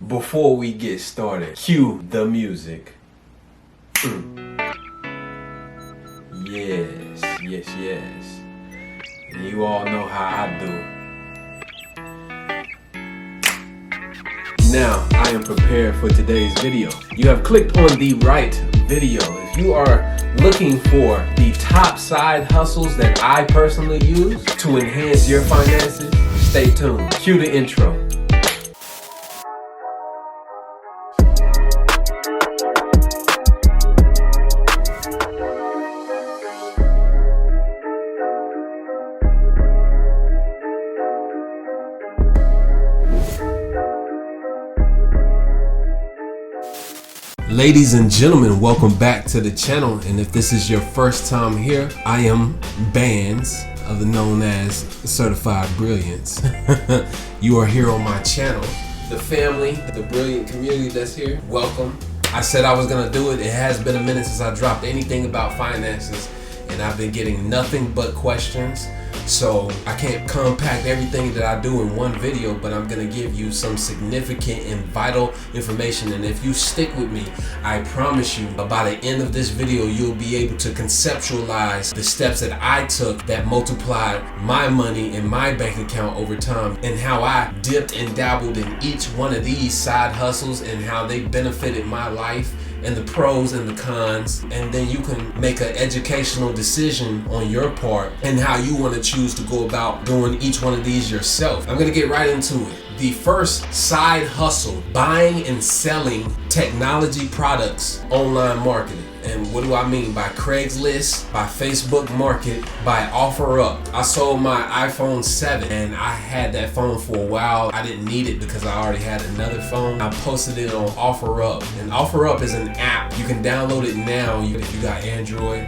Before we get started, cue the music. Yes. And you all know how I do. Now, I am prepared for today's video. You have clicked on the right video. If you are looking for the top side hustles that I personally use to enhance your finances, stay tuned. Cue the intro. Ladies and gentlemen, welcome back to the channel, and if this is your first time here, I am Bands, known as Certified Brilliance. You are here on my channel. The family, the brilliant community that's here, welcome. I said I was gonna do it. It has been a minute since I dropped anything about finances, and I've been getting nothing but questions. So I can't compact everything that I do in one video, but I'm gonna give you some significant and vital information. And if you stick with me, I promise you, by the end of this video, you'll be able to conceptualize the steps that I took that multiplied my money in my bank account over time, and how I dipped and dabbled in each one of these side hustles and how they benefited my life, and the pros and the cons, and then you can make an educational decision on your part and how you want to choose to go about doing each one of these yourself. I'm gonna get right into it. The first side hustle, buying and selling technology products, online marketing. And what do I mean by Craigslist, by Facebook Market, by OfferUp? I sold my iPhone 7 and I had that phone for a while. I didn't need it because I already had another phone. I posted it on OfferUp, and OfferUp is an app. You can download it now if you got Android.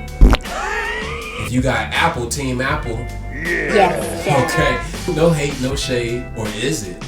If you got Apple, Team Apple. Yes. Okay, no hate, no shade, or is it?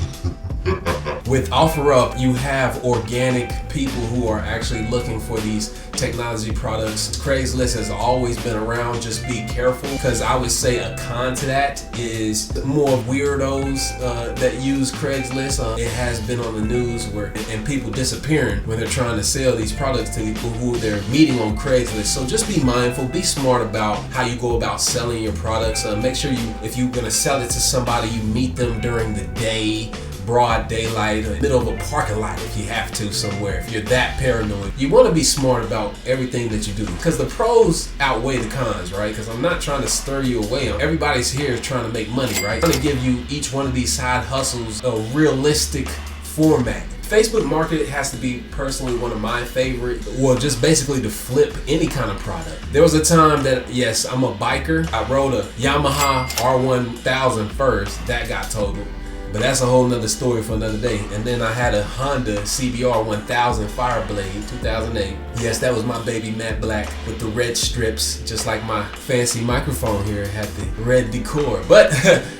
With OfferUp, you have organic people who are actually looking for these technology products. Craigslist has always been around. Just be careful, because I would say a con to that is more weirdos that use Craigslist. It has been on the news and people disappearing when they're trying to sell these products to people who they're meeting on Craigslist. So just be mindful, be smart about how you go about selling your products. Make sure if you're gonna sell it to somebody, you meet them during the day, broad daylight, or middle of a parking lot if you have to somewhere. If you're that paranoid, you want to be smart about everything that you do, because the pros outweigh the cons, right? Because I'm not trying to stir you away. Everybody's here is trying to make money, right? I'm trying to give you each one of these side hustles a realistic format. Facebook Market has to be personally one of my favorite, well, just basically to flip any kind of product. There was a time that, yes, I'm a biker. I rode a Yamaha R1000 first. That got totaled. But that's a whole nother story for another day. And then I had a Honda CBR 1000 Fireblade 2008. Yes, that was my baby, matte black with the red strips, just like my fancy microphone here. It had the red decor. But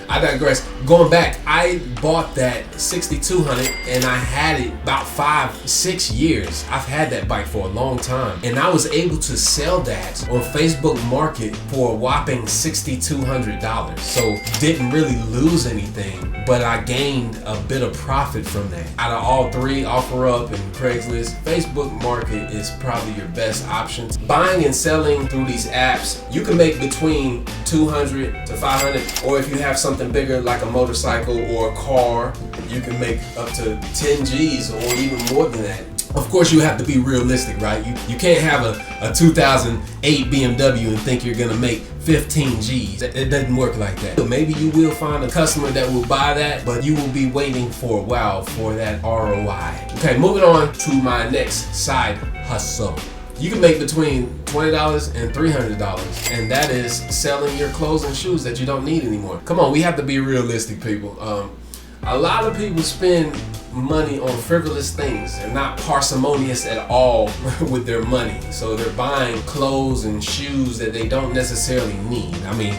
I digress. Going back, I bought that 6200 and I had it about 5-6 years. I've had that bike for a long time. And I was able to sell that on Facebook Market for a whopping $6,200. So didn't really lose anything, but I gained a bit of profit from that. Out of all three, OfferUp and Craigslist, Facebook Market is probably your best option. Buying and selling through these apps, you can make between 200 to 500, or if you have something bigger like a motorcycle or a car, you can make up to 10 G's or even more than that. Of course, you have to be realistic, right? You can't have a 2008 BMW and think you're gonna make 15 G's. It doesn't work like that. So maybe you will find a customer that will buy that, but you will be waiting for a while for that ROI. Okay, moving on to my next side hustle. You can make between $20 and $300, and that is selling your clothes and shoes that you don't need anymore. Come on, we have to be realistic, people. A lot of people spend money on frivolous things. They're not parsimonious at all with their money. So they're buying clothes and shoes that they don't necessarily need. I mean,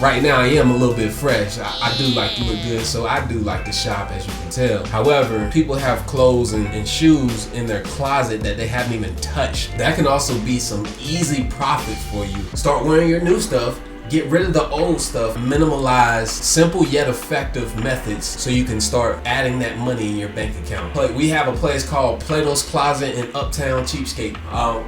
right now I am a little bit fresh. I do like to look good, so I do like to shop, as you can tell. However, people have clothes and shoes in their closet that they haven't even touched. That can also be some easy profit for you. Start wearing your new stuff, Get rid of the old stuff, minimalize simple yet effective methods so you can start adding that money in your bank account. Like, we have a place called Plato's Closet in Uptown Cheapskate.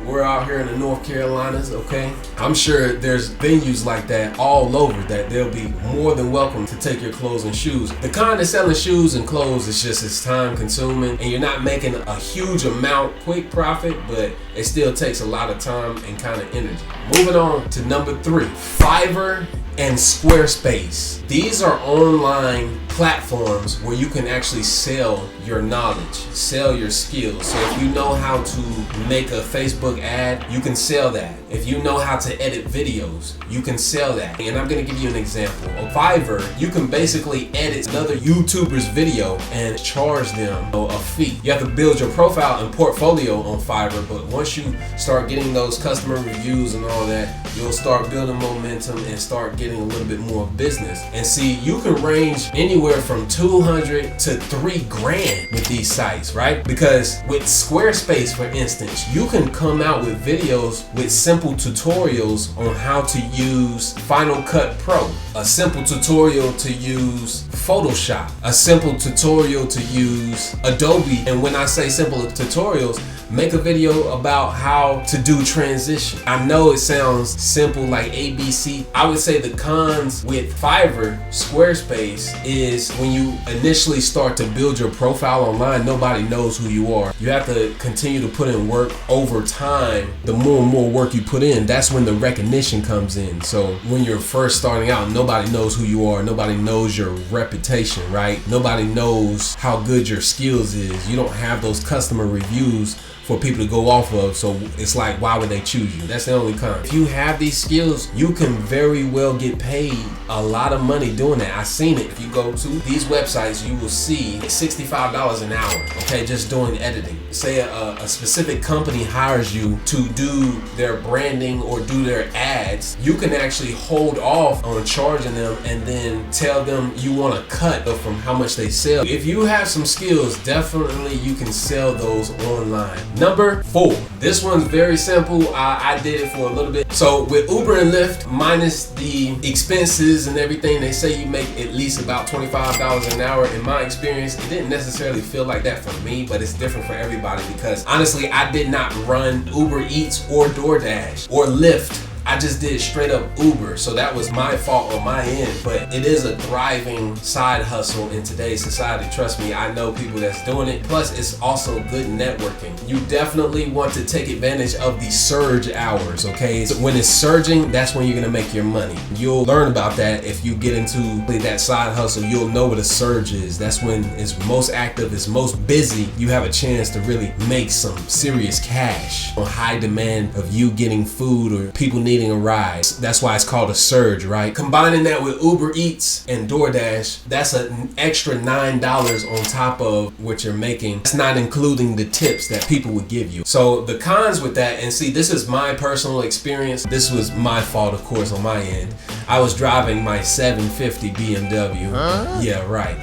We're out here in the North Carolinas, okay? I'm sure there's venues like that all over that they'll be more than welcome to take your clothes and shoes. The kind of selling shoes and clothes is just as time consuming, and you're not making a huge amount quick profit, but it still takes a lot of time and kind of energy. Moving on to number 3, Fiverr and Squarespace. These are online platforms where you can actually sell your knowledge, sell your skills. So if you know how to make a Facebook ad, you can sell that. If you know how to edit videos, you can sell that. And I'm gonna give you an example. On Fiverr, you can basically edit another YouTuber's video and charge them a fee. You have to build your profile and portfolio on Fiverr, but once you start getting those customer reviews and all that, you'll start building momentum and start getting a little bit more business. And see, you can range anywhere from 200 to 3 grand with these sites, right? Because with Squarespace, for instance, you can come out with videos with simple tutorials on how to use Final Cut Pro, a simple tutorial to use Photoshop, a simple tutorial to use Adobe. And when I say simple tutorials, make a video about how to do transition. I know it sounds simple like ABC. I would say the cons with Fiverr, Squarespace is when you initially start to build your profile online, nobody knows who you are. You have to continue to put in work over time. The more and more work you put in, that's when the recognition comes in. So when you're first starting out, nobody knows who you are. Nobody knows your reputation, right? Nobody knows how good your skills is. You don't have those customer reviews for people to go off of, so it's like, why would they choose you? That's the only con. If you have these skills, you can very well get paid a lot of money doing that. I've seen it. If you go to these websites, you will see $65 an hour, okay, just doing editing. Say a specific company hires you to do their branding or do their ads, you can actually hold off on charging them and then tell them you want to cut from how much they sell. If you have some skills, definitely you can sell those online. Number 4, this one's very simple. I did it for a little bit. So with Uber and Lyft, minus the expenses and everything, they say you make at least about $25 an hour. In my experience, it didn't necessarily feel like that for me, but it's different for everybody because honestly, I did not run Uber Eats or DoorDash or Lyft. I just did straight up Uber, so that was my fault on my end, but it is a thriving side hustle in today's society. Trust me, I know people that's doing it. Plus, it's also good networking. You definitely want to take advantage of the surge hours, okay? So when it's surging, that's when you're gonna make your money. You'll learn about that if you get into that side hustle. You'll know what a surge is. That's when it's most active, it's most busy. You have a chance to really make some serious cash on high demand of you getting food or people needing a ride. That's why it's called a surge, right? Combining that with Uber Eats and DoorDash, that's an extra $9 on top of what you're making. That's not including the tips that people would give you. So the cons with that, and see, this is my personal experience. This was my fault, of course, on my end. I was driving my 750 BMW. Yeah, right.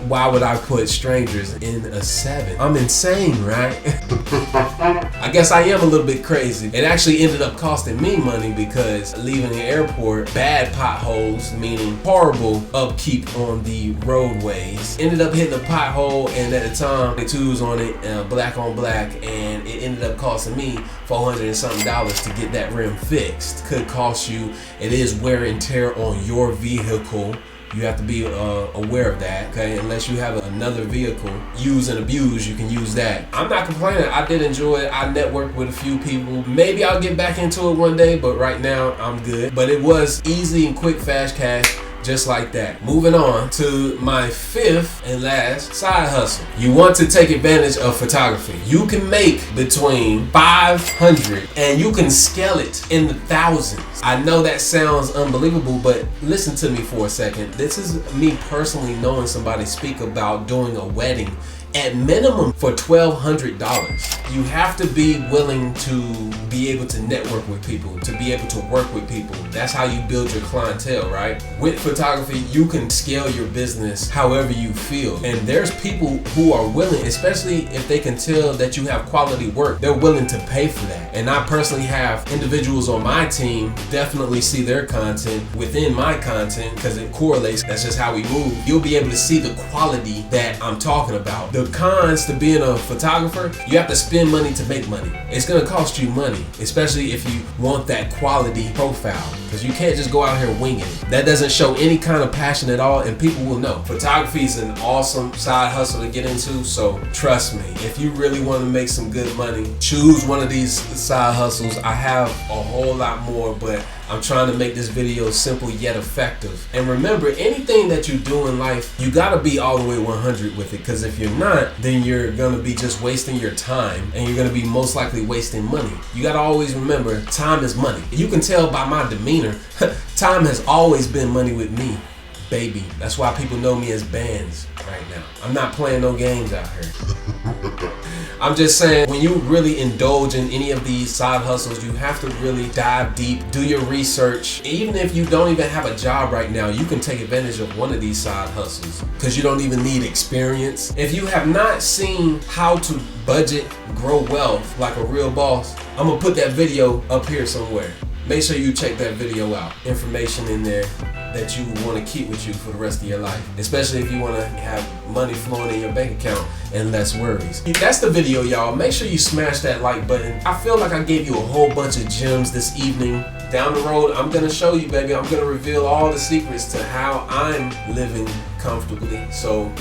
Why would I put strangers in a 7? I'm insane, right? I guess I am a little bit crazy. It actually ended up costing me money because leaving the airport, bad potholes, meaning horrible upkeep on the roadways. Ended up hitting a pothole, and at the time, the twos on it, black on black, and it ended up costing me $400 and something to get that rim fixed. Could cost you, it is wear and tear on your vehicle. You have to be aware of that, okay? Unless you have another vehicle, use and abuse, you can use that. I'm not complaining. I did enjoy it. I networked with a few people. Maybe I'll get back into it one day, but right now I'm good. But it was easy and quick, fast cash. Just like that. Moving on to my 5th and last side hustle. You want to take advantage of photography. You can make between 500 and you can scale it in the thousands. I know that sounds unbelievable, but listen to me for a second. This is me personally knowing somebody speak about doing a wedding at minimum for $1,200. You have to be willing to be able to network with people, to be able to work with people. That's how you build your clientele, right? With photography, you can scale your business however you feel. And there's people who are willing, especially if they can tell that you have quality work, they're willing to pay for that. And I personally have individuals on my team definitely see their content within my content because it correlates. That's just how we move. You'll be able to see the quality that I'm talking about. The cons to being a photographer, you have to spend money to make money. It's gonna cost you money, especially if you want that quality profile, because you can't just go out here winging it. That doesn't show any kind of passion at all, and people will know. Photography is an awesome side hustle to get into, so trust me, if you really want to make some good money, choose one of these side hustles. I have a whole lot more, but I'm trying to make this video simple yet effective. And remember, anything that you do in life, you gotta be all the way 100 with it, because if you're not, then you're gonna be just wasting your time, and you're gonna be most likely wasting money. You gotta always remember, time is money. You can tell by my demeanor, time has always been money with me, baby. That's why people know me as Bands right now. I'm not playing no games out here. I'm just saying, when you really indulge in any of these side hustles, you have to really dive deep, do your research. Even if you don't even have a job right now, you can take advantage of one of these side hustles because you don't even need experience. If you have not seen how to budget, grow wealth like a real boss, I'm gonna put that video up here somewhere. Make sure you check that video out. Information in there that you want to keep with you for the rest of your life, especially if you want to have money flowing in your bank account and less worries. That's the video, y'all. Make sure you smash that like button. I feel like I gave you a whole bunch of gems this evening. Down the road, I'm gonna show you, baby. I'm gonna reveal all the secrets to how I'm living comfortably. So